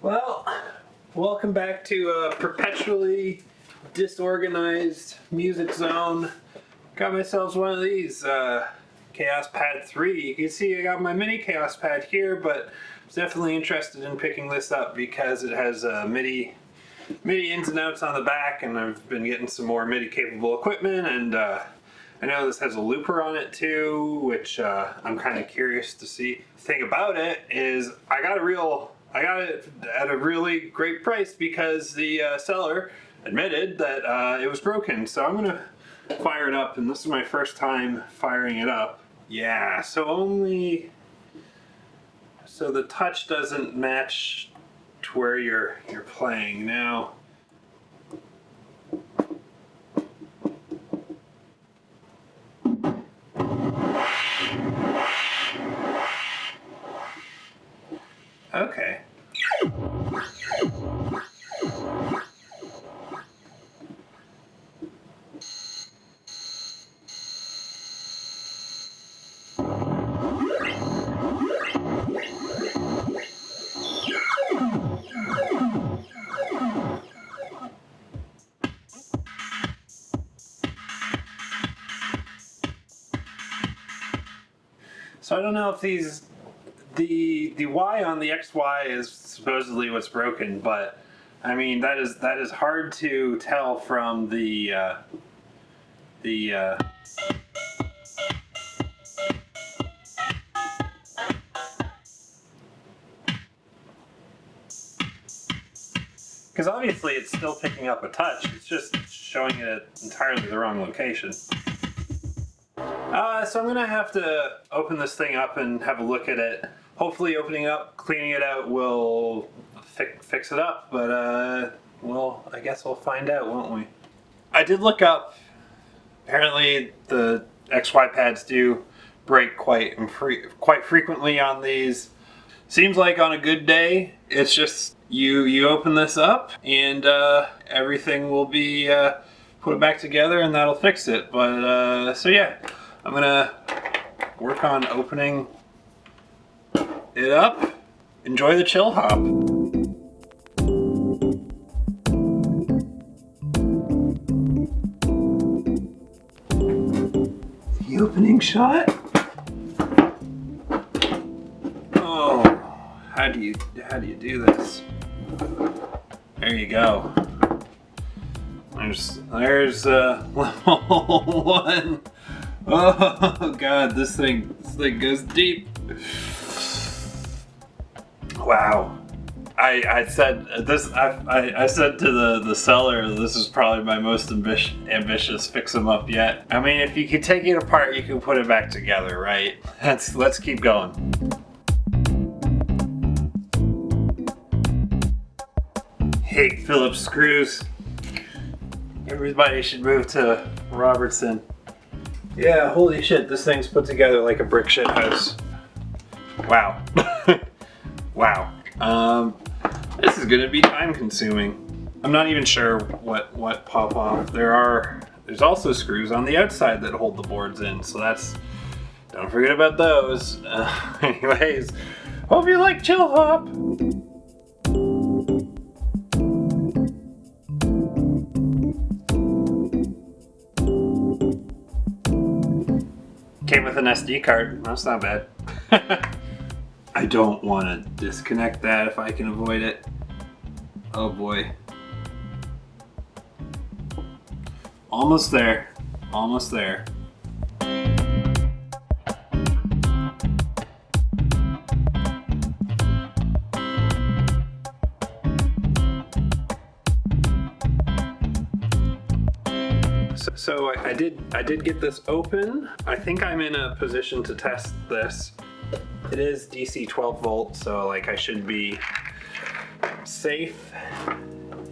Well, welcome back to a perpetually disorganized music zone. Got myself one of these Kaosspad 3. You can see I got my mini Kaosspad here, but I was definitely interested in picking this up because it has MIDI ins and outs on the back, and I've been getting some more MIDI capable equipment, and I know this has a looper on it too, which I'm kind of curious to see. The thing about it is I got it at a really great price because the seller admitted that it was broken. So I'm gonna fire it up, and this is my first time firing it up. Yeah, so the touch doesn't match to where you're playing now. Okay. So I don't know if the Y on the XY is supposedly what's broken, but I mean that is hard to tell from the because obviously it's still picking up a touch. It's just showing it at entirely the wrong location. So I'm gonna have to open this thing up and have a look at it. Hopefully opening it up, cleaning it out will fix it up, but I guess we'll find out, won't we? I did look up, apparently the XY pads do break quite frequently on these. Seems like on a good day, it's just you open this up and everything will be put it back together and that'll fix it. But so yeah, I'm gonna work on opening it up. Enjoy the chill hop. The opening shot. Oh, how do you do this? There you go. There's level 1. Oh god, this thing goes deep. Wow. I said to the seller, this is probably my most ambitious fix 'em up yet. I mean, if you could take it apart, you can put it back together, right? Let's keep going. Hey, Phillips screws. Everybody should move to Robertson. Yeah, holy shit, this thing's put together like a brick shit house. Wow. Wow. This is gonna be time consuming. I'm not even sure what pop off. There's also screws on the outside that hold the boards in, so don't forget about those. Anyways, hope you like Chillhop. Came with an SD card. That's not bad. I don't want to disconnect that if I can avoid it. Oh boy. Almost there. Almost there. So I did get this open. I think I'm in a position to test this. It is DC 12 volt, so like I should be safe.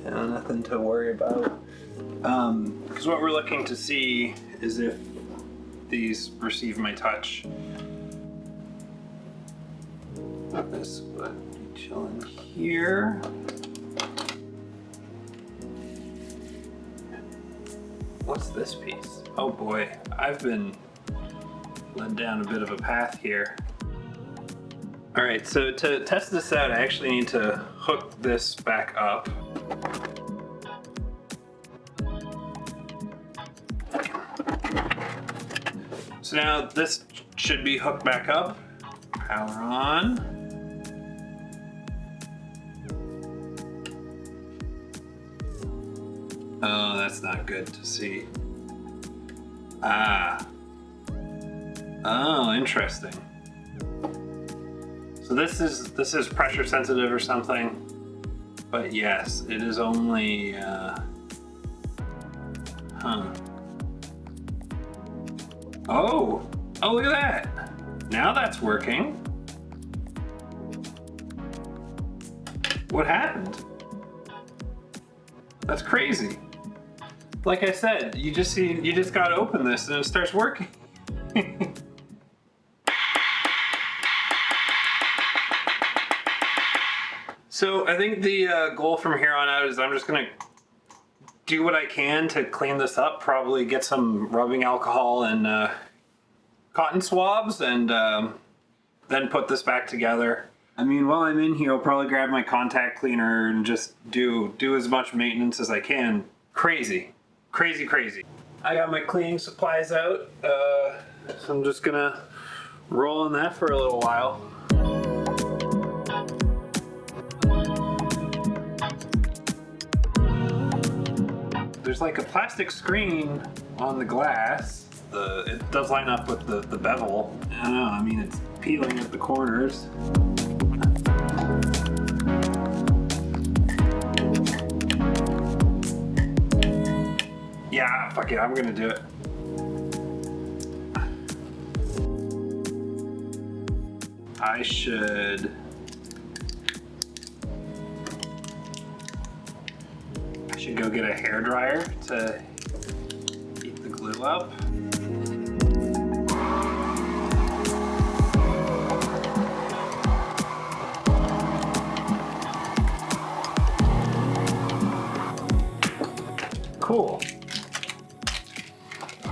Nothing to worry about. Because what we're looking to see is if these receive my touch. This would be chilling here. What's this piece? Oh boy, I've been led down a bit of a path here. All right, so to test this out, I actually need to hook this back up. So now this should be hooked back up. Power on. Oh, that's not good to see. Ah. Oh, interesting. So this is pressure sensitive or something. But yes, it is only Oh, look at that. Now that's working. What happened? That's crazy. Like I said, you just gotta open this and it starts working. So I think the goal from here on out is I'm just gonna do what I can to clean this up, probably get some rubbing alcohol and cotton swabs, and then put this back together. I mean, while I'm in here, I'll probably grab my contact cleaner and just do as much maintenance as I can. Crazy. Crazy, crazy. I got my cleaning supplies out, so I'm just gonna roll on that for a little while. There's like a plastic screen on the glass. It does line up with the bevel. I don't know, I mean, it's peeling at the corners. Yeah, fuck it, I'm gonna do it. I should go get a hairdryer to heat the glue up. Cool.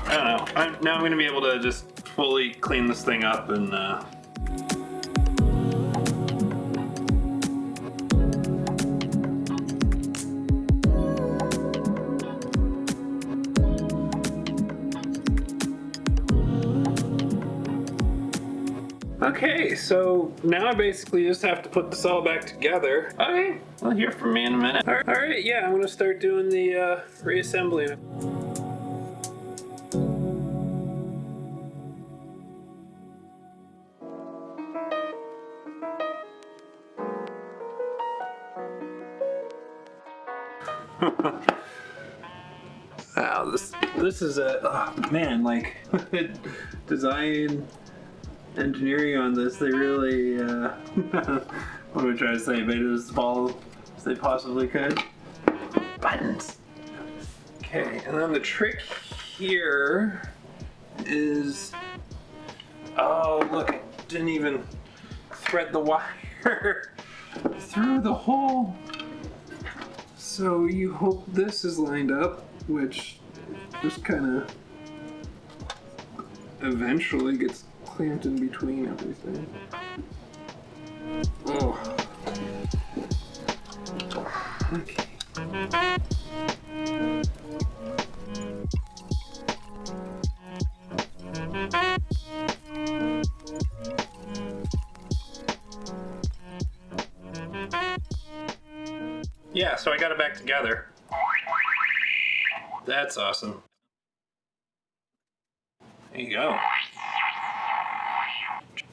I don't know. Now I'm gonna be able to just fully clean this thing up and Okay, so now I basically just have to put this all back together. Okay, well, hear from me in a minute. All right, yeah, I'm gonna start doing the reassembly. Wow, this is man, like design engineering on this, they really what am I trying to say, made it as small as they possibly could. Buttons. Okay, and then the trick here is, oh look, I didn't even thread the wire through the hole. So you hope this is lined up, which just kind of eventually gets clamped in between everything. Oh. Okay. Yeah, so I got it back together. That's awesome. There you go.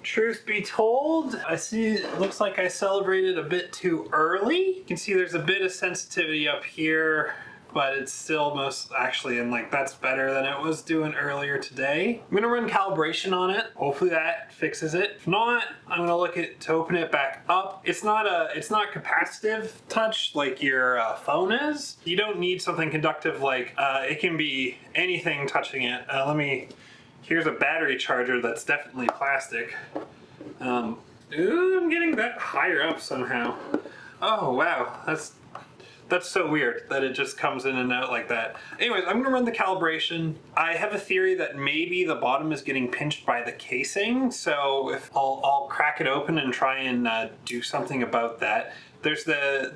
Truth be told, I see it looks like I celebrated a bit too early. You can see there's a bit of sensitivity up here, but it's still most actually, and like that's better than it was doing earlier today. I'm gonna run calibration on it. Hopefully that fixes it. If not, I'm gonna look at to open it back up. It's not capacitive touch like your phone is. You don't need something conductive like it can be anything touching it. Here's a battery charger that's definitely plastic. Ooh, I'm getting that higher up somehow. Oh wow, that's That's so weird that it just comes in and out like that. Anyways, I'm gonna run the calibration. I have a theory that maybe the bottom is getting pinched by the casing, so if I'll crack it open and try and do something about that. There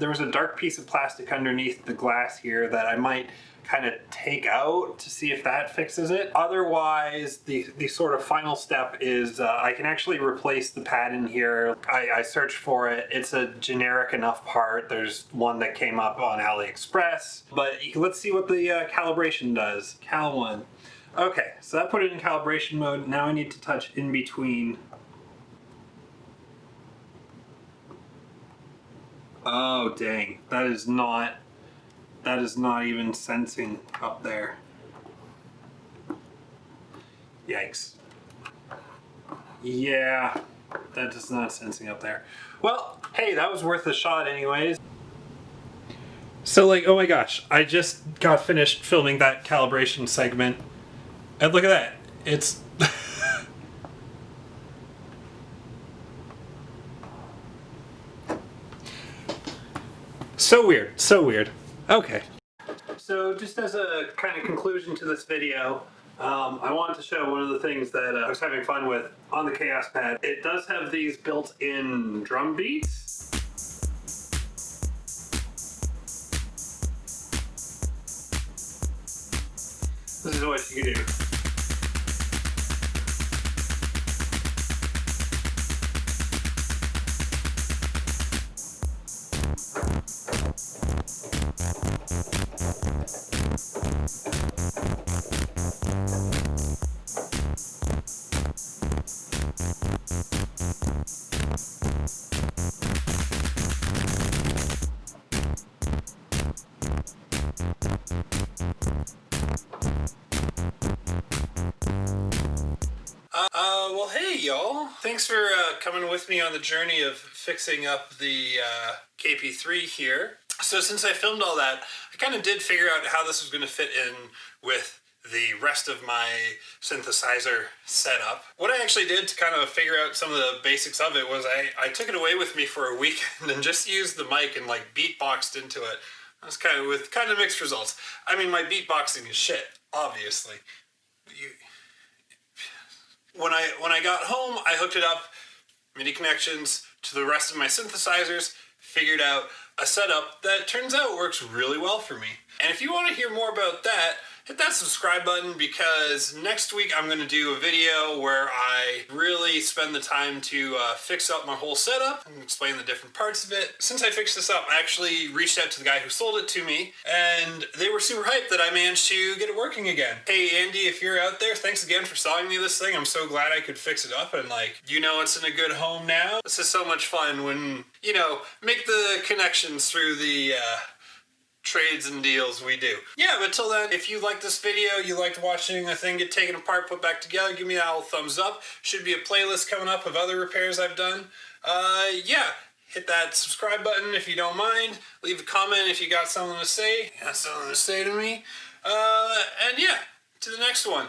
was a dark piece of plastic underneath the glass here that I might kind of take out to see if that fixes it. Otherwise, the sort of final step is I can actually replace the pad in here. I searched for it. It's a generic enough part. There's one that came up on AliExpress. But let's see what the calibration does. Cal 1. Okay, so that put it in calibration mode. Now I need to touch in between. Oh, dang. That is not even sensing up there. Yikes. Yeah, that is not sensing up there. Well, hey, that was worth a shot anyways. So like, oh my gosh, I just got finished filming that calibration segment. And look at that. It's... so weird, so weird. Okay. So just as a kind of conclusion to this video, I wanted to show one of the things that I was having fun with on the Kaosspad. It does have these built-in drum beats. This is what you can do. Well, hey, y'all. Thanks for coming with me on the journey of fixing up the KP3 here. So since I filmed all that, I kind of did figure out how this was going to fit in with the rest of my synthesizer setup. What I actually did to kind of figure out some of the basics of it was I took it away with me for a weekend and just used the mic and like beatboxed into it. That's with kind of mixed results. I mean, my beatboxing is shit, obviously. When I got home, I hooked it up, MIDI connections to the rest of my synthesizers, figured out a setup that turns out works really well for me. And if you want to hear more about that, hit that subscribe button, because next week I'm going to do a video where I really spend the time to fix up my whole setup and explain the different parts of it. Since I fixed this up, I actually reached out to the guy who sold it to me, and they were super hyped that I managed to get it working again. Hey Andy, if you're out there, thanks again for selling me this thing. I'm so glad I could fix it up, and it's in a good home now. This is so much fun when, make the connections through the trades and deals we do. Yeah, but till then, if you like this video, you liked watching a thing get taken apart, put back together, give me that old thumbs up. Should be a playlist coming up of other repairs I've done. Yeah, hit that subscribe button if you don't mind. Leave a comment if you got something to say. You got something to say to me. And yeah, to the next one.